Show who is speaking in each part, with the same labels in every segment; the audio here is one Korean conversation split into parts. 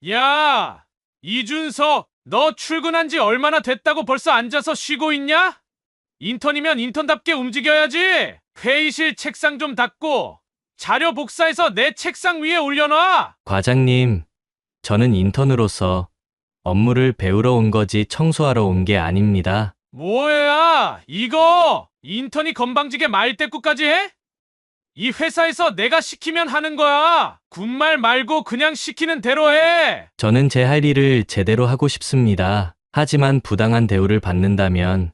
Speaker 1: 야, 이준석, 너 출근한 지 얼마나 됐다고 벌써 앉아서 쉬고 있냐? 인턴이면 인턴답게 움직여야지. 회의실 책상 좀 닦고 자료 복사해서 내 책상 위에 올려놔.
Speaker 2: 과장님, 저는 인턴으로서 업무를 배우러 온 거지 청소하러 온 게 아닙니다.
Speaker 1: 뭐야, 이거 인턴이 건방지게 말대꾸까지 해? 이 회사에서 내가 시키면 하는 거야. 군말 말고 그냥 시키는 대로 해.
Speaker 2: 저는 제 할 일을 제대로 하고 싶습니다. 하지만 부당한 대우를 받는다면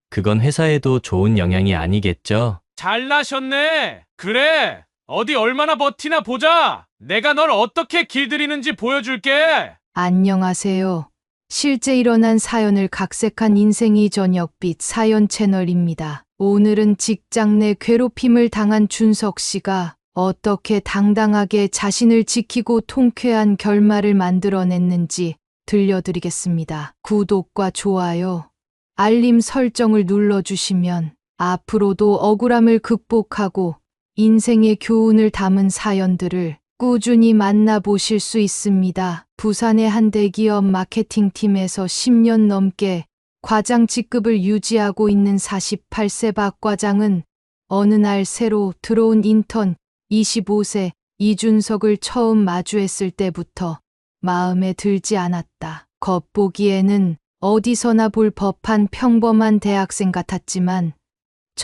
Speaker 2: 그건 회사에도 좋은 영향이 아니겠죠?
Speaker 1: 잘나셨네. 그래, 어디 얼마나 버티나 보자. 내가 널 어떻게 길들이는지 보여줄게.
Speaker 3: 안녕하세요. 실제 일어난 사연을 각색한 인생이 저녁빛 사연 채널입니다. 오늘은 직장 내 괴롭힘을 당한 준석 씨가 어떻게 당당하게 자신을 지키고 통쾌한 결말을 만들어냈는지 들려드리겠습니다. 구독과 좋아요, 알림 설정을 눌러주시면 앞으로도 억울함을 극복하고 인생의 교훈을 담은 사연들을 꾸준히 만나보실 수 있습니다. 부산의 한 대기업 마케팅팀에서 10년 넘게 과장 직급을 유지하고 있는 48세 박 과장은 어느 날 새로 들어온 인턴 25세 이준석을 처음 마주했을 때부터 마음에 들지 않았다. 겉보기에는 어디서나 볼 법한 평범한 대학생 같았지만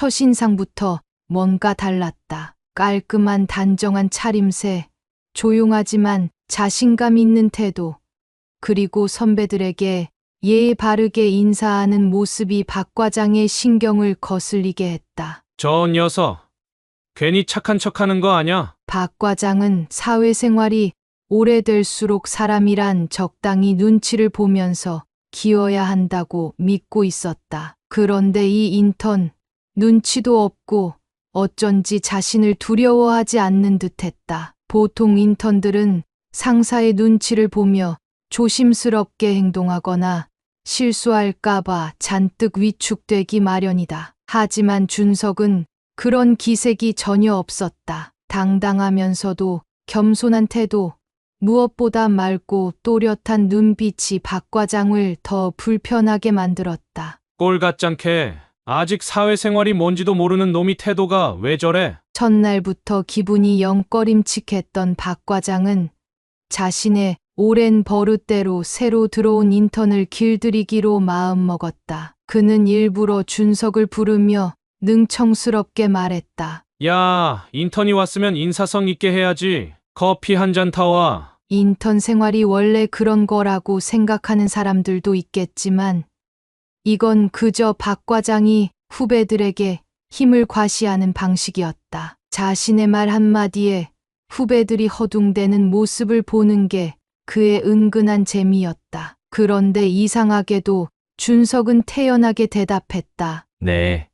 Speaker 3: 첫인상부터 뭔가 달랐다. 깔끔한 단정한 차림새, 조용하지만 자신감 있는 태도, 그리고 선배들에게 예의 바르게 인사하는 모습이 박 과장의 신경을 거슬리게 했다.
Speaker 1: 저 녀석, 괜히 착한 척하는 거 아냐?
Speaker 3: 박 과장은 사회생활이 오래될수록 사람이란 적당히 눈치를 보면서 기어야 한다고 믿고 있었다. 그런데 이 인턴, 눈치도 없고 어쩐지 자신을 두려워하지 않는 듯했다. 보통 인턴들은 상사의 눈치를 보며 조심스럽게 행동하거나 실수할까봐 잔뜩 위축되기 마련이다. 하지만 준석은 그런 기색이 전혀 없었다. 당당하면서도 겸손한 태도, 무엇보다 맑고 또렷한 눈빛이 박 과장을 더 불편하게 만들었다.
Speaker 1: 꼴같잖게. 아직 사회생활이 뭔지도 모르는 놈이 태도가 왜 저래?
Speaker 3: 첫날부터 기분이 영 꺼림칙했던 박 과장은 자신의 오랜 버릇대로 새로 들어온 인턴을 길들이기로 마음먹었다. 그는 일부러 준석을 부르며 능청스럽게 말했다.
Speaker 1: 야, 인턴이 왔으면 인사성 있게 해야지. 커피 한 잔 타와.
Speaker 3: 인턴 생활이 원래 그런 거라고 생각하는 사람들도 있겠지만 이건 그저 박 과장이 후배들에게 힘을 과시하는 방식이었다. 자신의 말 한마디에 후배들이 허둥대는 모습을 보는 게 그의 은근한 재미였다. 그런데 이상하게도 준석은 태연하게 대답했다.
Speaker 2: 네.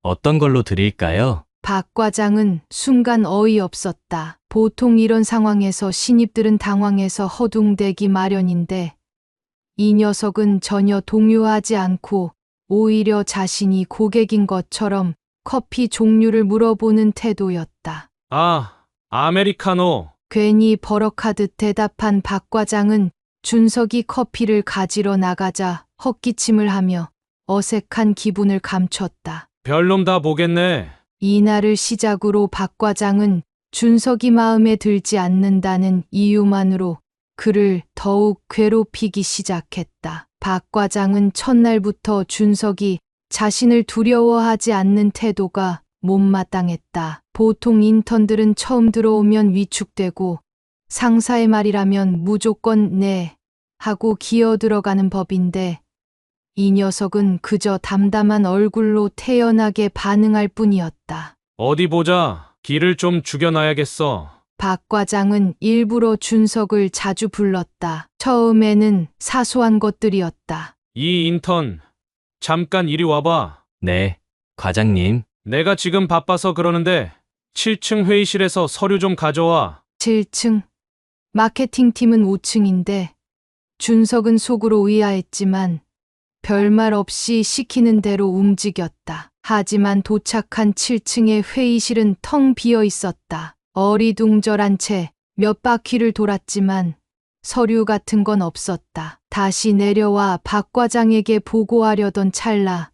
Speaker 2: 어떤 걸로 드릴까요?
Speaker 3: 박 과장은 순간 어이없었다. 보통 이런 상황에서 신입들은 당황해서 허둥대기 마련인데 이 녀석은 전혀 동요하지 않고 오히려 자신이 고객인 것처럼 커피 종류를 물어보는 태도였다.
Speaker 1: 아, 아메리카노.
Speaker 3: 괜히 버럭하듯 대답한 박 과장은 준석이 커피를 가지러 나가자 헛기침을 하며 어색한 기분을 감췄다.
Speaker 1: 별놈 다 보겠네.
Speaker 3: 이날을 시작으로 박 과장은 준석이 마음에 들지 않는다는 이유만으로 그를 더욱 괴롭히기 시작했다. 박 과장은 첫날부터 준석이 자신을 두려워하지 않는 태도가 못마땅했다. 보통 인턴들은 처음 들어오면 위축되고 상사의 말이라면 무조건 네 하고 기어 들어가는 법인데 이 녀석은 그저 담담한 얼굴로 태연하게 반응할 뿐이었다.
Speaker 1: 어디 보자. 기를 좀 죽여놔야겠어.
Speaker 3: 박 과장은 일부러 준석을 자주 불렀다. 처음에는 사소한 것들이었다.
Speaker 1: 이 인턴, 잠깐 이리 와봐.
Speaker 2: 네, 과장님.
Speaker 1: 내가 지금 바빠서 그러는데 7층 회의실에서 서류 좀 가져와.
Speaker 3: 7층. 마케팅팀은 5층인데 준석은 속으로 의아했지만 별말 없이 시키는 대로 움직였다. 하지만 도착한 7층의 회의실은 텅 비어 있었다. 어리둥절한 채 몇 바퀴를 돌았지만 서류 같은 건 없었다. 다시 내려와 박 과장에게 보고하려던 찰나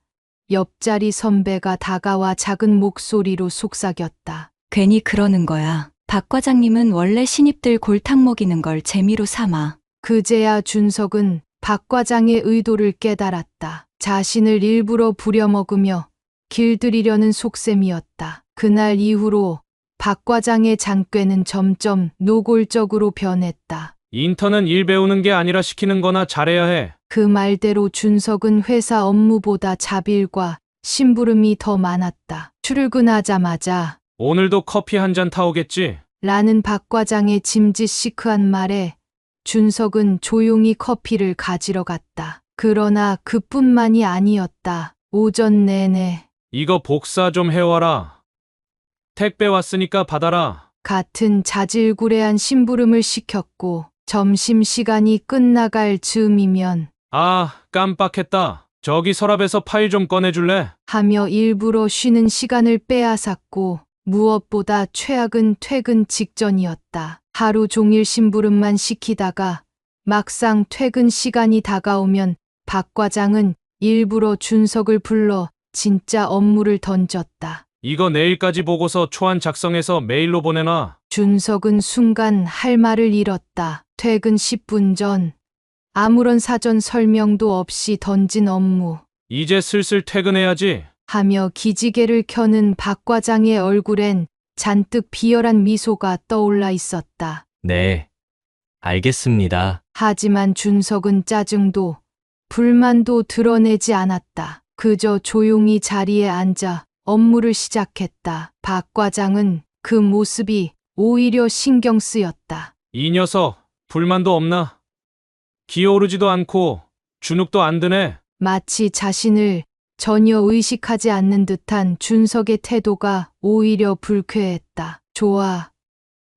Speaker 3: 옆자리 선배가 다가와 작은 목소리로 속삭였다.
Speaker 4: 괜히 그러는 거야. 박 과장님은 원래 신입들 골탕 먹이는 걸 재미로 삼아.
Speaker 3: 그제야 준석은 박 과장의 의도를 깨달았다. 자신을 일부러 부려먹으며 길들이려는 속셈이었다. 그날 이후로 박 과장의 장꾀는 점점 노골적으로 변했다.
Speaker 1: 인턴은 일 배우는 게 아니라 시키는 거나 잘해야 해.
Speaker 3: 그 말대로 준석은 회사 업무보다 자빌과 심부름이 더 많았다. 출근하자마자
Speaker 1: 오늘도 커피 한 잔 타오겠지?
Speaker 3: 라는 박 과장의 짐짓 시크한 말에 준석은 조용히 커피를 가지러 갔다. 그러나 그뿐만이 아니었다. 오전 내내
Speaker 1: 이거 복사 좀 해와라. 택배 왔으니까 받아라.
Speaker 3: 같은 자질구레한 심부름을 시켰고 점심시간이 끝나갈 즈음이면
Speaker 1: 아, 깜빡했다. 저기 서랍에서 파일 좀 꺼내줄래?
Speaker 3: 하며 일부러 쉬는 시간을 빼앗았고 무엇보다 최악은 퇴근 직전이었다. 하루 종일 심부름만 시키다가 막상 퇴근 시간이 다가오면 박 과장은 일부러 준석을 불러 진짜 업무를 던졌다.
Speaker 1: 이거 내일까지 보고서 초안 작성해서 메일로 보내놔.
Speaker 3: 준석은 순간 할 말을 잃었다. 퇴근 10분 전 아무런 사전 설명도 없이 던진 업무
Speaker 1: 이제 슬슬 퇴근해야지.
Speaker 3: 하며 기지개를 켜는 박 과장의 얼굴엔 잔뜩 비열한 미소가 떠올라 있었다.
Speaker 2: 네. 알겠습니다.
Speaker 3: 하지만 준석은 짜증도 불만도 드러내지 않았다. 그저 조용히 자리에 앉아 업무를 시작했다. 박 과장은 그 모습이 오히려 신경 쓰였다.
Speaker 1: 이 녀석, 불만도 없나? 기어오르지도 않고 주눅도 안 드네.
Speaker 3: 마치 자신을 전혀 의식하지 않는 듯한 준석의 태도가 오히려 불쾌했다. 좋아.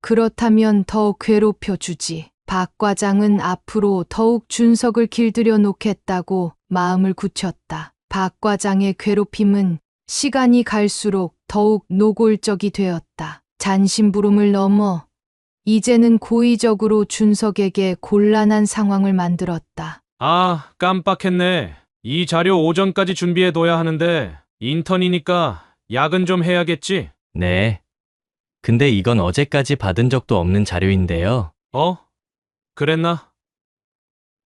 Speaker 3: 그렇다면 더 괴롭혀 주지. 박 과장은 앞으로 더욱 준석을 길들여 놓겠다고 마음을 굳혔다. 박 과장의 괴롭힘은 시간이 갈수록 더욱 노골적이 되었다. 잔심부름을 넘어 이제는 고의적으로 준석에게 곤란한 상황을 만들었다.
Speaker 1: 아, 깜빡했네. 이 자료 오전까지 준비해둬야 하는데 인턴이니까 야근 좀 해야겠지?
Speaker 2: 네. 근데 이건 어제까지 받은 적도 없는 자료인데요.
Speaker 1: 어? 그랬나?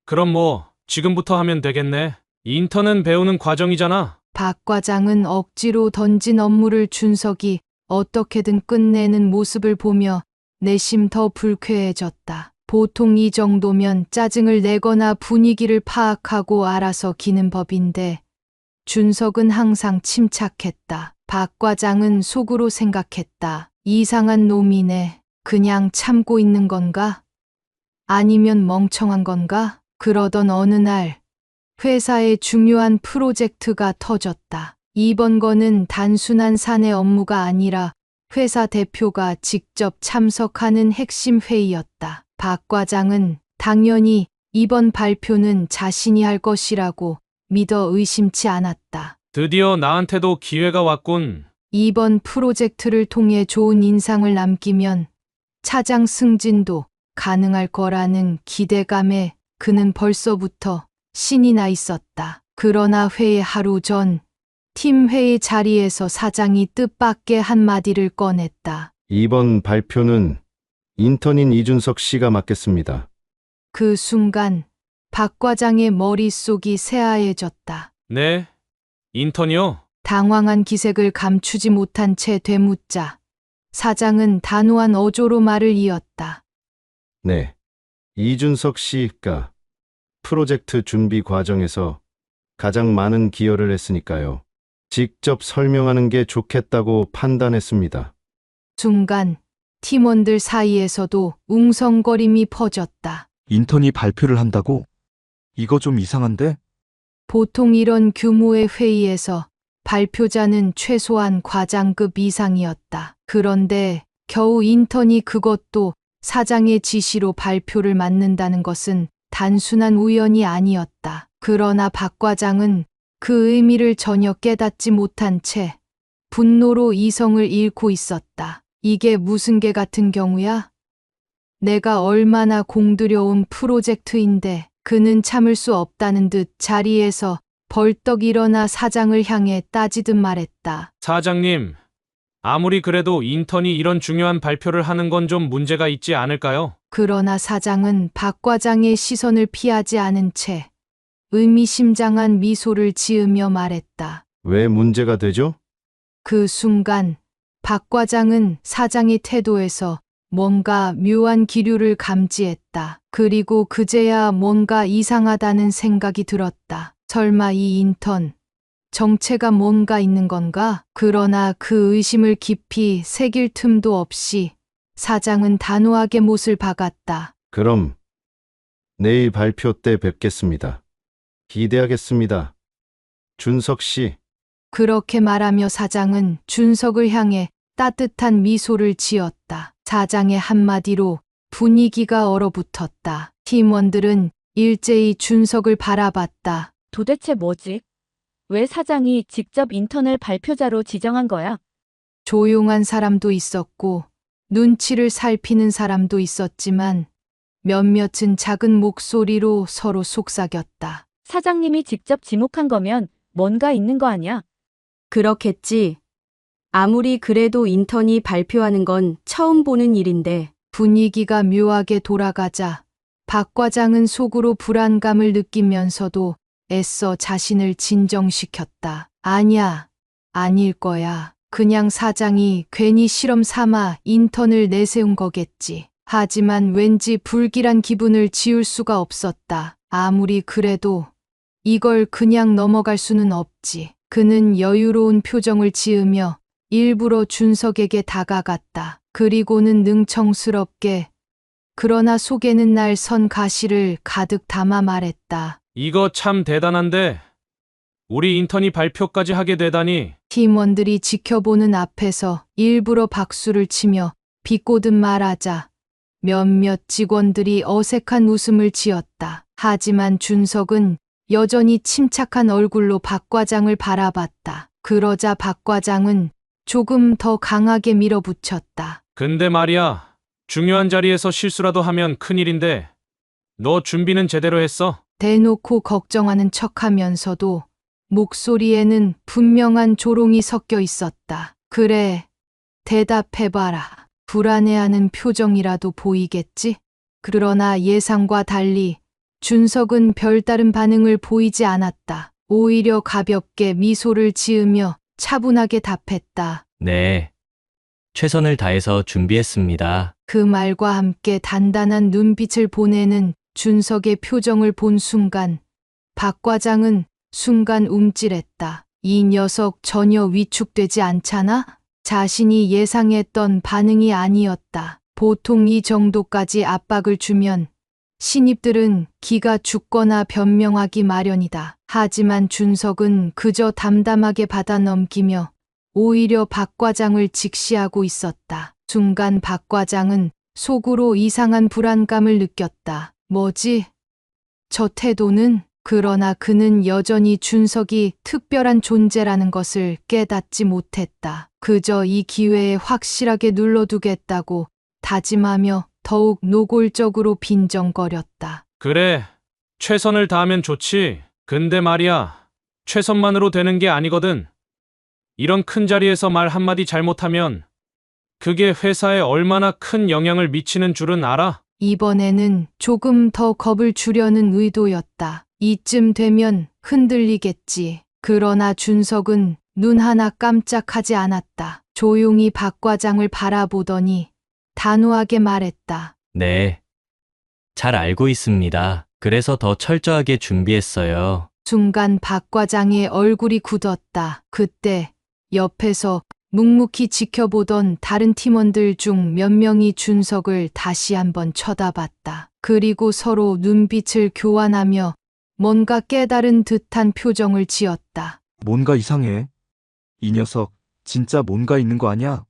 Speaker 1: 그럼 뭐 지금부터 하면 되겠네. 인턴은 배우는 과정이잖아.
Speaker 3: 박 과장은 억지로 던진 업무를 준석이 어떻게든 끝내는 모습을 보며 내심 더 불쾌해졌다. 보통 이 정도면 짜증을 내거나 분위기를 파악하고 알아서 기는 법인데 준석은 항상 침착했다. 박 과장은 속으로 생각했다. 이상한 놈이네. 그냥 참고 있는 건가? 아니면 멍청한 건가? 그러던 어느 날 회사의 중요한 프로젝트가 터졌다. 이번 거는 단순한 사내 업무가 아니라 회사 대표가 직접 참석하는 핵심 회의였다. 박 과장은 당연히 이번 발표는 자신이 할 것이라고 믿어 의심치 않았다.
Speaker 1: 드디어 나한테도 기회가 왔군.
Speaker 3: 이번 프로젝트를 통해 좋은 인상을 남기면 차장 승진도 가능할 거라는 기대감에 그는 벌써부터 신이 나 있었다. 그러나 회의 하루 전 팀 회의 자리에서 사장이 뜻밖의 한마디를 꺼냈다.
Speaker 5: 이번 발표는 인턴인 이준석 씨가 맡겠습니다.
Speaker 3: 그 순간 박 과장의 머릿속이 새하얘졌다.
Speaker 1: 네? 인턴이요?
Speaker 3: 당황한 기색을 감추지 못한 채 되묻자 사장은 단호한 어조로 말을 이었다.
Speaker 5: 네. 이준석 씨가 프로젝트 준비 과정에서 가장 많은 기여를 했으니까요. 직접 설명하는 게 좋겠다고 판단했습니다.
Speaker 3: 순간 팀원들 사이에서도 웅성거림이 퍼졌다.
Speaker 6: 인턴이 발표를 한다고? 이거 좀 이상한데?
Speaker 3: 보통 이런 규모의 회의에서 발표자는 최소한 과장급 이상이었다. 그런데 겨우 인턴이 그것도 사장의 지시로 발표를 맡는다는 것은 단순한 우연이 아니었다. 그러나 박 과장은 그 의미를 전혀 깨닫지 못한 채 분노로 이성을 잃고 있었다. 이게 무슨 개 같은 경우야? 내가 얼마나 공들여온 프로젝트인데 그는 참을 수 없다는 듯 자리에서 벌떡 일어나 사장을 향해 따지듯 말했다.
Speaker 1: 사장님, 아무리 그래도 인턴이 이런 중요한 발표를 하는 건 좀 문제가 있지 않을까요?
Speaker 3: 그러나 사장은 박 과장의 시선을 피하지 않은 채 의미심장한 미소를 지으며 말했다.
Speaker 5: 왜 문제가 되죠?
Speaker 3: 그 순간 박 과장은 사장의 태도에서 뭔가 묘한 기류를 감지했다. 그리고 그제야 뭔가 이상하다는 생각이 들었다. 설마 이 인턴 정체가 뭔가 있는 건가? 그러나 그 의심을 깊이 새길 틈도 없이 사장은 단호하게 못을 박았다.
Speaker 5: 그럼 내일 발표 때 뵙겠습니다. 기대하겠습니다. 준석 씨,
Speaker 3: 그렇게 말하며 사장은 준석을 향해 따뜻한 미소를 지었다. 사장의 한마디로 분위기가 얼어붙었다. 팀원들은 일제히 준석을 바라봤다.
Speaker 7: 도대체 뭐지? 왜 사장이 직접 인턴을 발표자로 지정한 거야?
Speaker 3: 조용한 사람도 있었고 눈치를 살피는 사람도 있었지만 몇몇은 작은 목소리로 서로 속삭였다.
Speaker 7: 사장님이 직접 지목한 거면 뭔가 있는 거 아니야?
Speaker 8: 그렇겠지. 아무리 그래도 인턴이 발표하는 건 처음 보는 일인데.
Speaker 3: 분위기가 묘하게 돌아가자 박 과장은 속으로 불안감을 느끼면서도 애써 자신을 진정시켰다. 아니야, 아닐 거야. 그냥 사장이 괜히 실험 삼아 인턴을 내세운 거겠지. 하지만 왠지 불길한 기분을 지울 수가 없었다. 아무리 그래도 이걸 그냥 넘어갈 수는 없지. 그는 여유로운 표정을 지으며 일부러 준석에게 다가갔다. 그리고는 능청스럽게 그러나 속에는 날 선 가시를 가득 담아 말했다.
Speaker 1: 이거 참 대단한데 우리 인턴이 발표까지 하게 되다니.
Speaker 3: 팀원들이 지켜보는 앞에서 일부러 박수를 치며 비꼬듯 말하자 몇몇 직원들이 어색한 웃음을 지었다. 하지만 준석은 여전히 침착한 얼굴로 박 과장을 바라봤다. 그러자 박 과장은 조금 더 강하게 밀어붙였다.
Speaker 1: 근데 말이야, 중요한 자리에서 실수라도 하면 큰일인데 너 준비는 제대로 했어?
Speaker 3: 대놓고 걱정하는 척하면서도 목소리에는 분명한 조롱이 섞여 있었다. 그래, 대답해봐라. 불안해하는 표정이라도 보이겠지? 그러나 예상과 달리 준석은 별다른 반응을 보이지 않았다. 오히려 가볍게 미소를 지으며 차분하게 답했다.
Speaker 2: 네. 최선을 다해서 준비했습니다.
Speaker 3: 그 말과 함께 단단한 눈빛을 보내는 준석의 표정을 본 순간 박 과장은 순간 움찔했다. 이 녀석 전혀 위축되지 않잖아? 자신이 예상했던 반응이 아니었다. 보통 이 정도까지 압박을 주면 신입들은 기가 죽거나 변명하기 마련이다. 하지만 준석은 그저 담담하게 받아 넘기며 오히려 박 과장을 직시하고 있었다. 순간 박 과장은 속으로 이상한 불안감을 느꼈다. 뭐지? 저 태도는? 그러나 그는 여전히 준석이 특별한 존재라는 것을 깨닫지 못했다. 그저 이 기회에 확실하게 눌러두겠다고 다짐하며 더욱 노골적으로 빈정거렸다.
Speaker 1: 그래, 최선을 다하면 좋지. 근데 말이야, 최선만으로 되는 게 아니거든. 이런 큰 자리에서 말 한마디 잘못하면 그게 회사에 얼마나 큰 영향을 미치는 줄은 알아?
Speaker 3: 이번에는 조금 더 겁을 주려는 의도였다. 이쯤 되면 흔들리겠지. 그러나 준석은 눈 하나 깜짝하지 않았다. 조용히 박 과장을 바라보더니 단호하게 말했다.
Speaker 2: 네. 잘 알고 있습니다. 그래서 더 철저하게 준비했어요.
Speaker 3: 순간 박 과장의 얼굴이 굳었다. 그때 옆에서 묵묵히 지켜보던 다른 팀원들 중 몇 명이 준석을 다시 한번 쳐다봤다. 그리고 서로 눈빛을 교환하며 뭔가 깨달은 듯한 표정을 지었다.
Speaker 6: 뭔가 이상해. 이 녀석 진짜 뭔가 있는 거 아니야?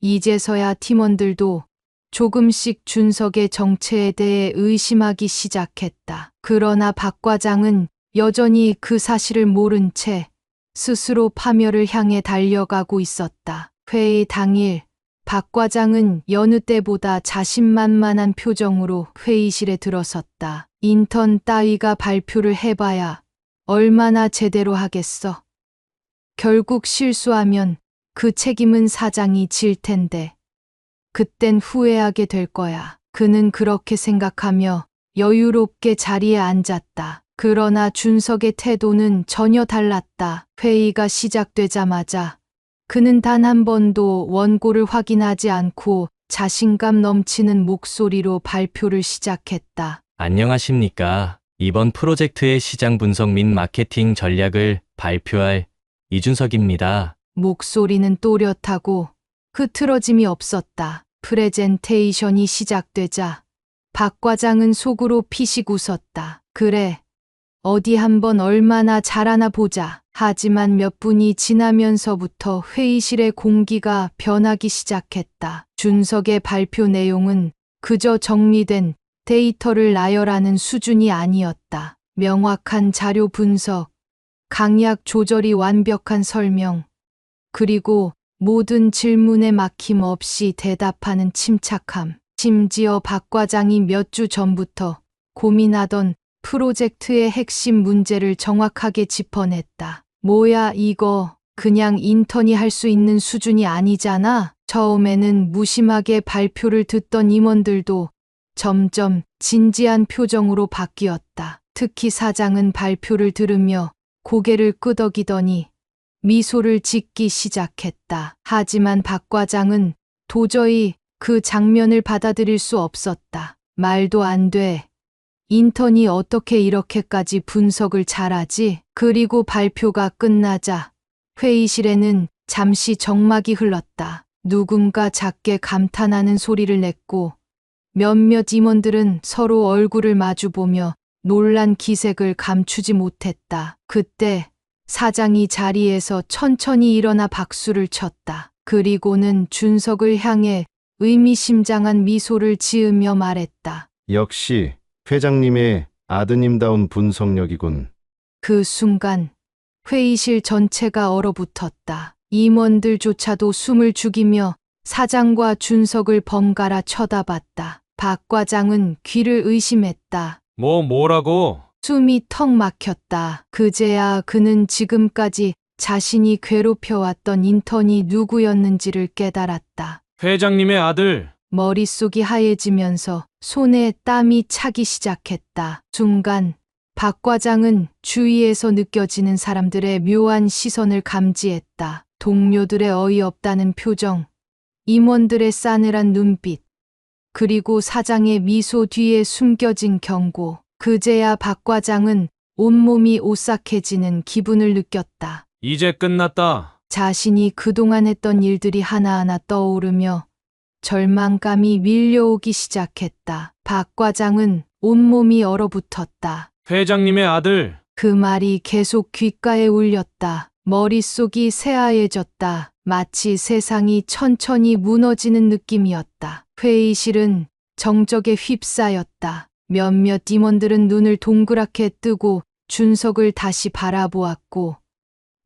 Speaker 3: 이제서야 팀원들도 조금씩 준석의 정체에 대해 의심하기 시작했다. 그러나 박 과장은 여전히 그 사실을 모른 채 스스로 파멸을 향해 달려가고 있었다. 회의 당일 박 과장은 여느 때보다 자신만만한 표정으로 회의실에 들어섰다. 인턴 따위가 발표를 해봐야 얼마나 제대로 하겠어. 결국 실수하면 그 책임은 사장이 질 텐데 그땐 후회하게 될 거야. 그는 그렇게 생각하며 여유롭게 자리에 앉았다. 그러나 준석의 태도는 전혀 달랐다. 회의가 시작되자마자 그는 단 한 번도 원고를 확인하지 않고 자신감 넘치는 목소리로 발표를 시작했다.
Speaker 2: 안녕하십니까. 이번 프로젝트의 시장 분석 및 마케팅 전략을 발표할 이준석입니다.
Speaker 3: 목소리는 또렷하고 흐트러짐이 없었다. 프레젠테이션이 시작되자 박 과장은 속으로 피식 웃었다. 그래, 어디 한번 얼마나 잘하나 보자. 하지만 몇 분이 지나면서부터 회의실의 공기가 변하기 시작했다. 준석의 발표 내용은 그저 정리된 데이터를 나열하는 수준이 아니었다. 명확한 자료 분석, 강약 조절이 완벽한 설명, 그리고 모든 질문에 막힘없이 대답하는 침착함. 심지어 박 과장이 몇 주 전부터 고민하던 프로젝트의 핵심 문제를 정확하게 짚어냈다. 뭐야 이거 그냥 인턴이 할 수 있는 수준이 아니잖아. 처음에는 무심하게 발표를 듣던 임원들도 점점 진지한 표정으로 바뀌었다. 특히 사장은 발표를 들으며 고개를 끄덕이더니 미소를 짓기 시작했다. 하지만 박 과장은 도저히 그 장면을 받아들일 수 없었다. 말도 안 돼. 인턴이 어떻게 이렇게까지 분석을 잘하지? 그리고 발표가 끝나자 회의실에는 잠시 정막이 흘렀다. 누군가 작게 감탄하는 소리를 냈고 몇몇 임원들은 서로 얼굴을 마주보며 놀란 기색을 감추지 못했다. 그때 사장이 자리에서 천천히 일어나 박수를 쳤다. 그리고는 준석을 향해 의미심장한 미소를 지으며 말했다.
Speaker 5: 역시 회장님의 아드님다운 분석력이군.
Speaker 3: 그 순간 회의실 전체가 얼어붙었다. 임원들조차도 숨을 죽이며 사장과 준석을 번갈아 쳐다봤다. 박 과장은 귀를 의심했다.
Speaker 1: 뭐라고?
Speaker 3: 숨이 턱 막혔다. 그제야 그는 지금까지 자신이 괴롭혀왔던 인턴이 누구였는지를 깨달았다.
Speaker 1: 회장님의 아들.
Speaker 3: 머릿속이 하얘지면서 손에 땀이 차기 시작했다. 순간 박 과장은 주위에서 느껴지는 사람들의 묘한 시선을 감지했다. 동료들의 어이없다는 표정, 임원들의 싸늘한 눈빛, 그리고 사장의 미소 뒤에 숨겨진 경고. 그제야 박 과장은 온몸이 오싹해지는 기분을 느꼈다.
Speaker 1: 이제 끝났다.
Speaker 3: 자신이 그동안 했던 일들이 하나하나 떠오르며 절망감이 밀려오기 시작했다. 박 과장은 온몸이 얼어붙었다.
Speaker 1: 회장님의 아들.
Speaker 3: 그 말이 계속 귓가에 울렸다. 머릿속이 새하얘졌다. 마치 세상이 천천히 무너지는 느낌이었다. 회의실은 정적에 휩싸였다. 몇몇 임원들은 눈을 동그랗게 뜨고 준석을 다시 바라보았고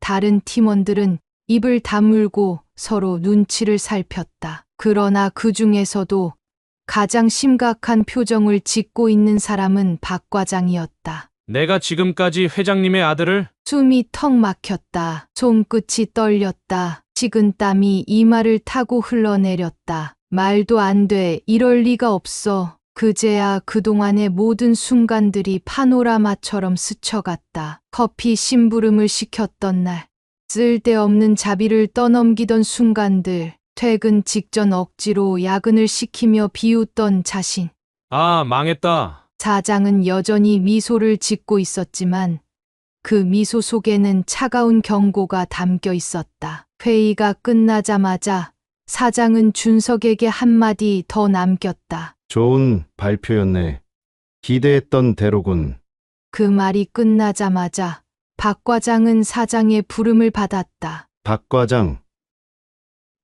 Speaker 3: 다른 팀원들은 입을 다물고 서로 눈치를 살폈다. 그러나 그 중에서도 가장 심각한 표정을 짓고 있는 사람은 박 과장이었다.
Speaker 1: 내가 지금까지 회장님의 아들을.
Speaker 3: 숨이 턱 막혔다. 손끝이 떨렸다. 식은땀이 이마를 타고 흘러내렸다. 말도 안 돼. 이럴 리가 없어. 그제야 그동안의 모든 순간들이 파노라마처럼 스쳐갔다. 커피 심부름을 시켰던 날, 쓸데없는 자비를 떠넘기던 순간들, 퇴근 직전 억지로 야근을 시키며 비웃던 자신.
Speaker 1: 아, 망했다.
Speaker 3: 사장은 여전히 미소를 짓고 있었지만 그 미소 속에는 차가운 경고가 담겨 있었다. 회의가 끝나자마자 사장은 준석에게 한마디 더 남겼다.
Speaker 5: 좋은 발표였네. 기대했던 대로군.
Speaker 3: 그 말이 끝나자마자 박 과장은 사장의 부름을 받았다.
Speaker 5: 박 과장,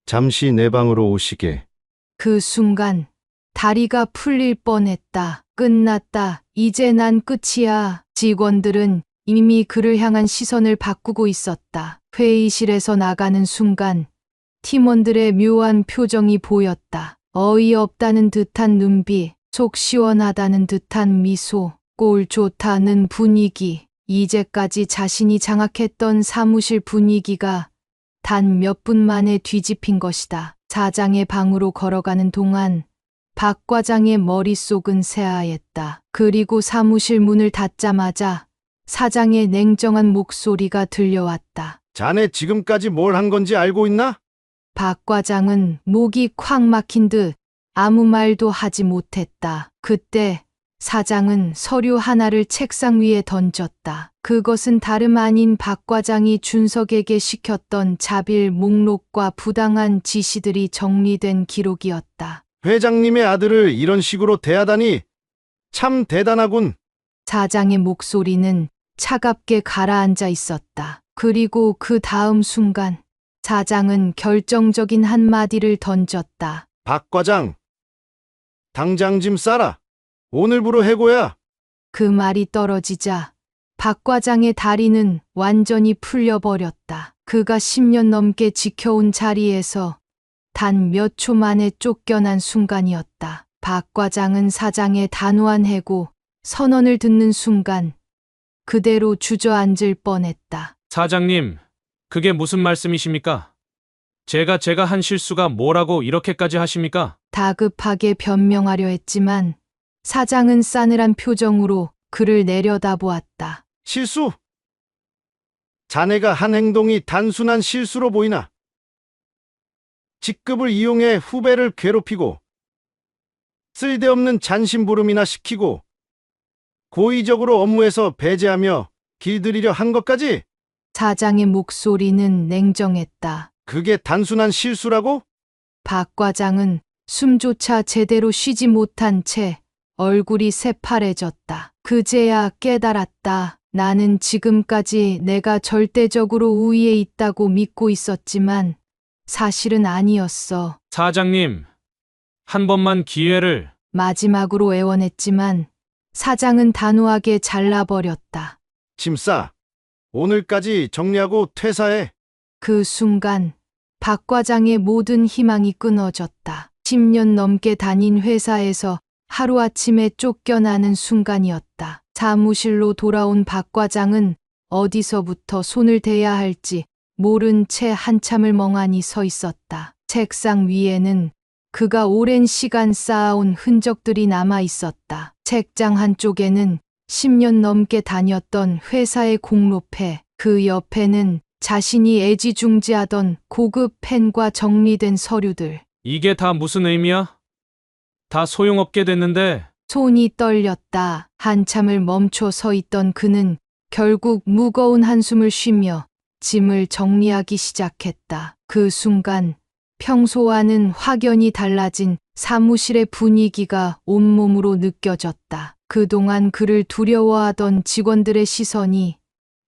Speaker 5: 잠시 내 방으로 오시게.
Speaker 3: 그 순간 다리가 풀릴 뻔했다. 끝났다. 이제 난 끝이야. 직원들은 이미 그를 향한 시선을 바꾸고 있었다. 회의실에서 나가는 순간 팀원들의 묘한 표정이 보였다. 어이없다는 듯한 눈빛, 속 시원하다는 듯한 미소, 꼴 좋다는 분위기. 이제까지 자신이 장악했던 사무실 분위기가 단 몇 분 만에 뒤집힌 것이다. 사장의 방으로 걸어가는 동안 박 과장의 머릿속은 새하였다. 그리고 사무실 문을 닫자마자 사장의 냉정한 목소리가 들려왔다.
Speaker 5: 자네 지금까지 뭘 한 건지 알고 있나?
Speaker 3: 박 과장은 목이 콱 막힌 듯 아무 말도 하지 못했다. 그때 사장은 서류 하나를 책상 위에 던졌다. 그것은 다름 아닌 박 과장이 준석에게 시켰던 자빌 목록과 부당한 지시들이 정리된 기록이었다.
Speaker 5: 회장님의 아들을 이런 식으로 대하다니 참 대단하군.
Speaker 3: 사장의 목소리는 차갑게 가라앉아 있었다. 그리고 그 다음 순간 사장은 결정적인 한마디를 던졌다.
Speaker 5: 박 과장, 당장 짐 싸라. 오늘부로 해고야.
Speaker 3: 그 말이 떨어지자 박 과장의 다리는 완전히 풀려버렸다. 그가 10년 넘게 지켜온 자리에서 단 몇 초 만에 쫓겨난 순간이었다. 박 과장은 사장의 단호한 해고 선언을 듣는 순간 그대로 주저앉을 뻔했다.
Speaker 1: 사장님, 그게 무슨 말씀이십니까? 제가 한 실수가 뭐라고 이렇게까지 하십니까?
Speaker 3: 다급하게 변명하려 했지만 사장은 싸늘한 표정으로 그를 내려다보았다.
Speaker 5: 실수? 자네가 한 행동이 단순한 실수로 보이나? 직급을 이용해 후배를 괴롭히고 쓸데없는 잔심부름이나 시키고 고의적으로 업무에서 배제하며 길들이려 한 것까지?
Speaker 3: 사장의 목소리는 냉정했다.
Speaker 5: 그게 단순한 실수라고?
Speaker 3: 박 과장은 숨조차 제대로 쉬지 못한 채 얼굴이 새파래졌다. 그제야 깨달았다. 나는 지금까지 내가 절대적으로 우위에 있다고 믿고 있었지만 사실은 아니었어.
Speaker 1: 사장님, 한 번만 기회를.
Speaker 3: 마지막으로 애원했지만 사장은 단호하게 잘라버렸다.
Speaker 5: 짐 싸. 오늘까지 정리하고 퇴사해.
Speaker 3: 그 순간 박 과장의 모든 희망이 끊어졌다. 10년 넘게 다닌 회사에서 하루아침에 쫓겨나는 순간이었다. 사무실로 돌아온 박 과장은 어디서부터 손을 대야 할지 모른 채 한참을 멍하니 서 있었다. 책상 위에는 그가 오랜 시간 쌓아온 흔적들이 남아 있었다. 책장 한쪽에는 10년 넘게 다녔던 회사의 공로패, 그 옆에는 자신이 애지중지하던 고급 펜과 정리된 서류들.
Speaker 1: 이게 다 무슨 의미야? 다 소용없게 됐는데.
Speaker 3: 손이 떨렸다. 한참을 멈춰 서 있던 그는 결국 무거운 한숨을 쉬며 짐을 정리하기 시작했다. 그 순간 평소와는 확연히 달라진 사무실의 분위기가 온몸으로 느껴졌다. 그동안 그를 두려워하던 직원들의 시선이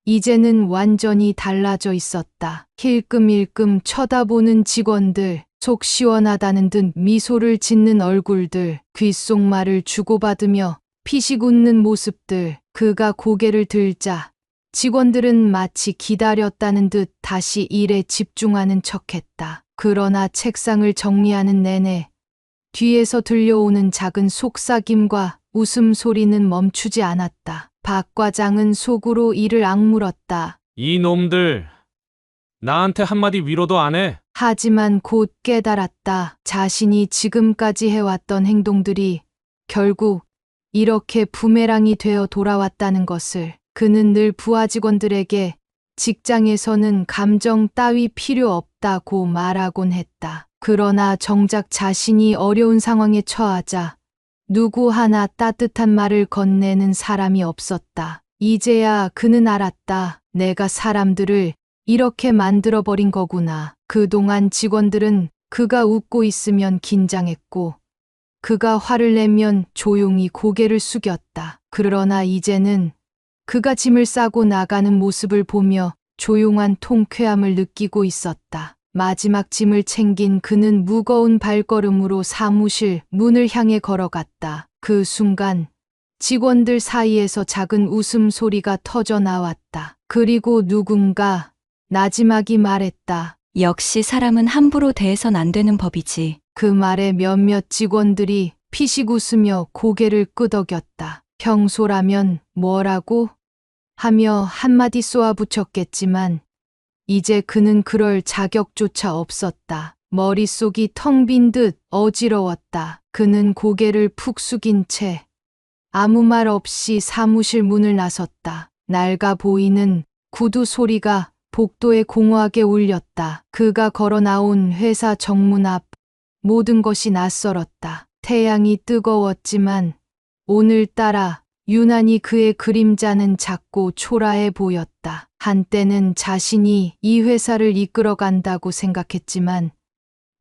Speaker 3: 이제는 완전히 달라져 있었다. 힐끔힐끔 쳐다보는 직원들, 속 시원하다는 듯 미소를 짓는 얼굴들, 귓속말을 주고받으며 피식 웃는 모습들. 그가 고개를 들자 직원들은 마치 기다렸다는 듯 다시 일에 집중하는 척했다. 그러나 책상을 정리하는 내내 뒤에서 들려오는 작은 속삭임과 웃음소리는 멈추지 않았다. 박 과장은 속으로 이를 악물었다.
Speaker 1: 이 놈들, 나한테 한마디 위로도 안 해.
Speaker 3: 하지만 곧 깨달았다. 자신이 지금까지 해왔던 행동들이 결국 이렇게 부메랑이 되어 돌아왔다는 것을. 그는 늘 부하 직원들에게 직장에서는 감정 따위 필요 없다고 말하곤 했다. 그러나 정작 자신이 어려운 상황에 처하자 누구 하나 따뜻한 말을 건네는 사람이 없었다. 이제야 그는 알았다. 내가 사람들을 이렇게 만들어버린 거구나. 그동안 직원들은 그가 웃고 있으면 긴장했고 그가 화를 내면 조용히 고개를 숙였다. 그러나 이제는 그가 짐을 싸고 나가는 모습을 보며 조용한 통쾌함을 느끼고 있었다. 마지막 짐을 챙긴 그는 무거운 발걸음으로 사무실 문을 향해 걸어갔다. 그 순간 직원들 사이에서 작은 웃음소리가 터져 나왔다. 그리고 누군가 나지막이 말했다.
Speaker 4: 역시 사람은 함부로 대해선 안 되는 법이지.
Speaker 3: 그 말에 몇몇 직원들이 피식 웃으며 고개를 끄덕였다. 평소라면 뭐라고? 하며 한마디 쏘아붙였겠지만 이제 그는 그럴 자격조차 없었다. 머릿속이 텅 빈 듯 어지러웠다. 그는 고개를 푹 숙인 채 아무 말 없이 사무실 문을 나섰다. 낡아 보이는 구두 소리가 복도에 공허하게 울렸다. 그가 걸어 나온 회사 정문 앞 모든 것이 낯설었다. 태양이 뜨거웠지만 오늘따라 유난히 그의 그림자는 작고 초라해 보였다. 한때는 자신이 이 회사를 이끌어간다고 생각했지만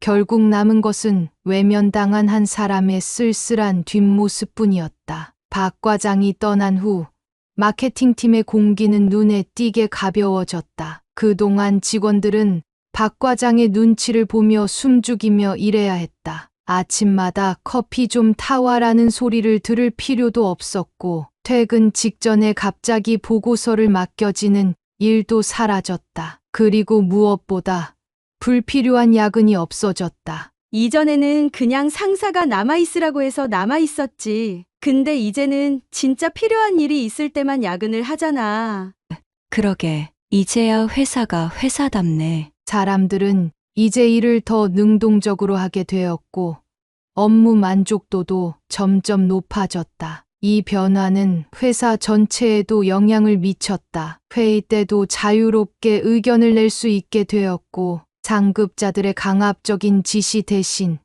Speaker 3: 결국 남은 것은 외면당한 한 사람의 쓸쓸한 뒷모습뿐이었다. 박 과장이 떠난 후 마케팅팀의 공기는 눈에 띄게 가벼워졌다. 그동안 직원들은 박 과장의 눈치를 보며 숨죽이며 일해야 했다. 아침마다 커피 좀 타와라는 소리를 들을 필요도 없었고 퇴근 직전에 갑자기 보고서를 맡겨지는 일도 사라졌다. 그리고 무엇보다 불필요한 야근이 없어졌다.
Speaker 8: 이전에는 그냥 상사가 남아있으라고 해서 남아있었지. 근데 이제는 진짜 필요한 일이 있을 때만 야근을 하잖아.
Speaker 4: 그러게, 이제야 회사가 회사답네.
Speaker 3: 사람들은 이제 일을 더 능동적으로 하게 되었고 업무 만족도도 점점 높아졌다. 이 변화는 회사 전체에도 영향을 미쳤다. 회의 때도 자유롭게 의견을 낼 수 있게 되었고 상급자들의 강압적인 지시 대신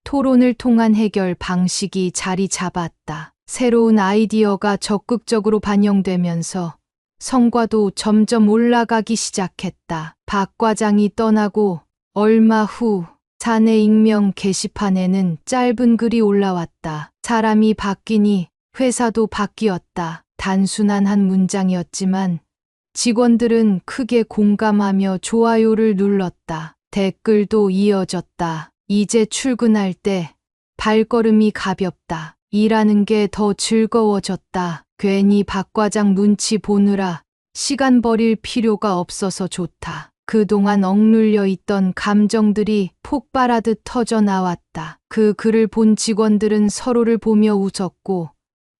Speaker 3: 토론을 통한 해결 방식이 자리 잡았다. 새로운 아이디어가 적극적으로 반영되면서 성과도 점점 올라가기 시작했다. 박 과장이 떠나고 얼마 후 사내 익명 게시판에는 짧은 글이 올라왔다. 사람이 바뀌니 회사도 바뀌었다. 단순한 한 문장이었지만 직원들은 크게 공감하며 좋아요를 눌렀다. 댓글도 이어졌다. 이제 출근할 때 발걸음이 가볍다. 일하는 게 더 즐거워졌다. 괜히 박 과장 눈치 보느라 시간 버릴 필요가 없어서 좋다. 그동안 억눌려 있던 감정들이 폭발하듯 터져 나왔다. 그 글을 본 직원들은 서로를 보며 웃었고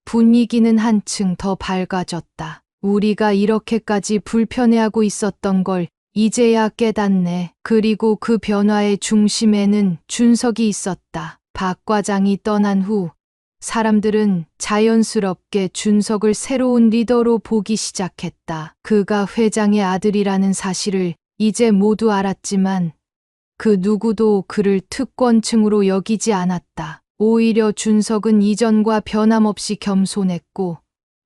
Speaker 3: 분위기는 한층 더 밝아졌다. 우리가 이렇게까지 불편해하고 있었던 걸 이제야 깨닫네. 그리고 그 변화의 중심에는 준석이 있었다. 박 과장이 떠난 후 사람들은 자연스럽게 준석을 새로운 리더로 보기 시작했다. 그가 회장의 아들이라는 사실을 이제 모두 알았지만 그 누구도 그를 특권층으로 여기지 않았다. 오히려 준석은 이전과 변함없이 겸손했고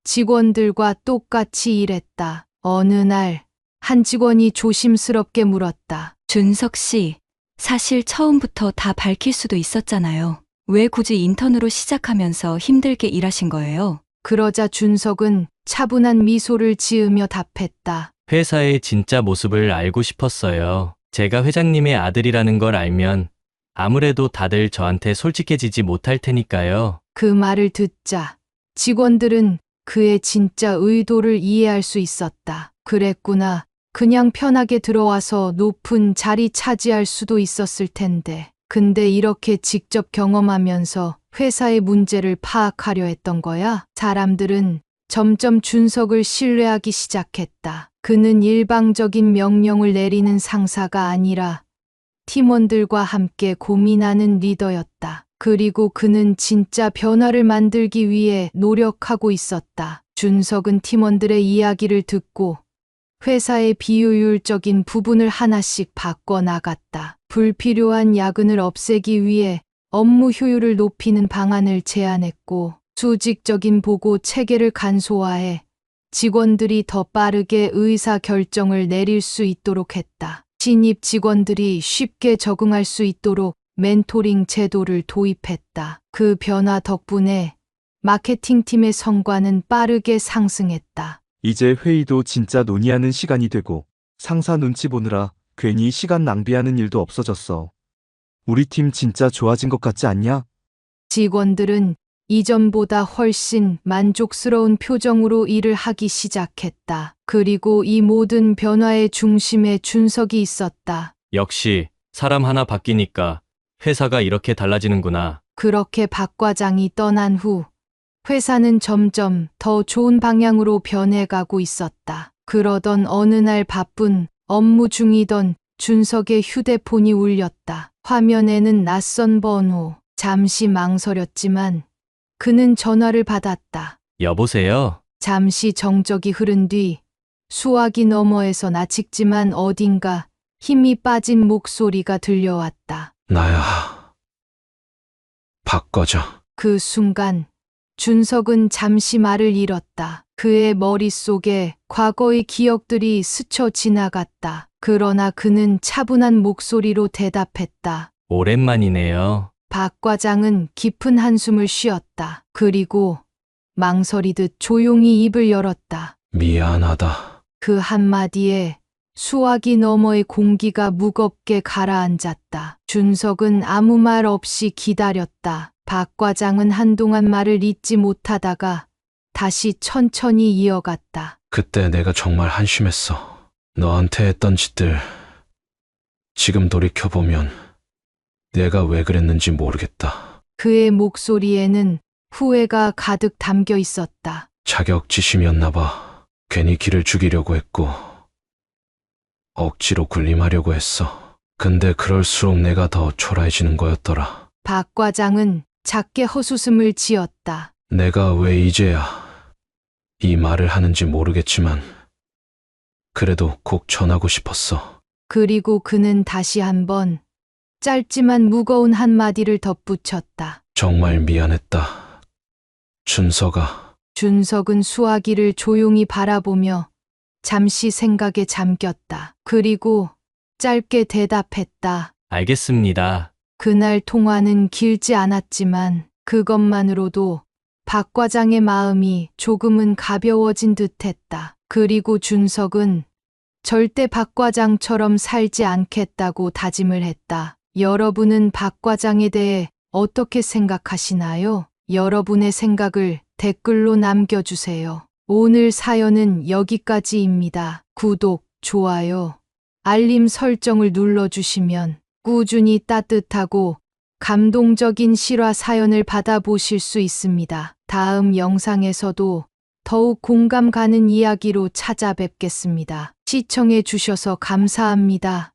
Speaker 3: 직원들과 똑같이 일했다. 어느 날 한 직원이 조심스럽게 물었다.
Speaker 4: 준석 씨, 사실 처음부터 다 밝힐 수도 있었잖아요. 왜 굳이 인턴으로 시작하면서 힘들게 일하신 거예요?
Speaker 3: 그러자 준석은 차분한 미소를 지으며 답했다.
Speaker 2: 회사의 진짜 모습을 알고 싶었어요. 제가 회장님의 아들이라는 걸 알면 아무래도 다들 저한테 솔직해지지 못할 테니까요.
Speaker 3: 그 말을 듣자 직원들은 그의 진짜 의도를 이해할 수 있었다. 그랬구나. 그냥 편하게 들어와서 높은 자리 차지할 수도 있었을 텐데. 근데 이렇게 직접 경험하면서 회사의 문제를 파악하려 했던 거야? 사람들은 점점 준석을 신뢰하기 시작했다. 그는 일방적인 명령을 내리는 상사가 아니라 팀원들과 함께 고민하는 리더였다. 그리고 그는 진짜 변화를 만들기 위해 노력하고 있었다. 준석은 팀원들의 이야기를 듣고 회사의 비효율적인 부분을 하나씩 바꿔 나갔다. 불필요한 야근을 없애기 위해 업무 효율을 높이는 방안을 제안했고 수직적인 보고 체계를 간소화해 직원들이 더 빠르게 의사 결정을 내릴 수 있도록 했다. 신입 직원들이 쉽게 적응할 수 있도록 멘토링 제도를 도입했다. 그 변화 덕분에 마케팅팀의 성과는 빠르게 상승했다.
Speaker 6: 이제 회의도 진짜 논의하는 시간이 되고 상사 눈치 보느라 괜히 시간 낭비하는 일도 없어졌어. 우리 팀 진짜 좋아진 것 같지 않냐?
Speaker 3: 직원들은 이전보다 훨씬 만족스러운 표정으로 일을 하기 시작했다. 그리고 이 모든 변화의 중심에 준석이 있었다.
Speaker 2: 역시 사람 하나 바뀌니까 회사가 이렇게 달라지는구나.
Speaker 3: 그렇게 박 과장이 떠난 후 회사는 점점 더 좋은 방향으로 변해가고 있었다. 그러던 어느 날 바쁜 업무 중이던 준석의 휴대폰이 울렸다. 화면에는 낯선 번호. 잠시 망설였지만 그는 전화를 받았다.
Speaker 2: 여보세요?
Speaker 3: 잠시 정적이 흐른 뒤 수화기 너머에서 나직지만 어딘가 힘이 빠진 목소리가 들려왔다.
Speaker 9: 나야. 박 과장.
Speaker 3: 그 순간 준석은 잠시 말을 잃었다. 그의 머릿속에 과거의 기억들이 스쳐 지나갔다. 그러나 그는 차분한 목소리로 대답했다.
Speaker 2: 오랜만이네요.
Speaker 3: 박 과장은 깊은 한숨을 쉬었다. 그리고 망설이듯 조용히 입을 열었다.
Speaker 9: 미안하다.
Speaker 3: 그 한마디에 수화기 너머의 공기가 무겁게 가라앉았다. 준석은 아무 말 없이 기다렸다. 박 과장은 한동안 말을 잇지 못하다가 다시 천천히 이어갔다.
Speaker 9: 그때 내가 정말 한심했어. 너한테 했던 짓들. 지금 돌이켜보면 내가 왜 그랬는지 모르겠다.
Speaker 3: 그의 목소리에는 후회가 가득 담겨 있었다.
Speaker 9: 자격지심이었나 봐. 괜히 길을 죽이려고 했고 억지로 군림하려고 했어. 근데 그럴수록 내가 더 초라해지는 거였더라.
Speaker 3: 박 과장은 작게 헛웃음을 지었다.
Speaker 9: 내가 왜 이제야 이 말을 하는지 모르겠지만 그래도 꼭 전하고 싶었어.
Speaker 3: 그리고 그는 다시 한번 짧지만 무거운 한마디를 덧붙였다.
Speaker 9: 정말 미안했다. 준석아.
Speaker 3: 준석은 수화기를 조용히 바라보며 잠시 생각에 잠겼다. 그리고 짧게 대답했다.
Speaker 2: 알겠습니다.
Speaker 3: 그날 통화는 길지 않았지만 그것만으로도 박 과장의 마음이 조금은 가벼워진 듯했다. 그리고 준석은 절대 박 과장처럼 살지 않겠다고 다짐을 했다. 여러분은 박 과장에 대해 어떻게 생각하시나요? 여러분의 생각을 댓글로 남겨주세요. 오늘 사연은 여기까지입니다. 구독, 좋아요, 알림 설정을 눌러주시면 꾸준히 따뜻하고 감동적인 실화 사연을 받아보실 수 있습니다. 다음 영상에서도 더욱 공감 가는 이야기로 찾아뵙겠습니다. 시청해 주셔서 감사합니다.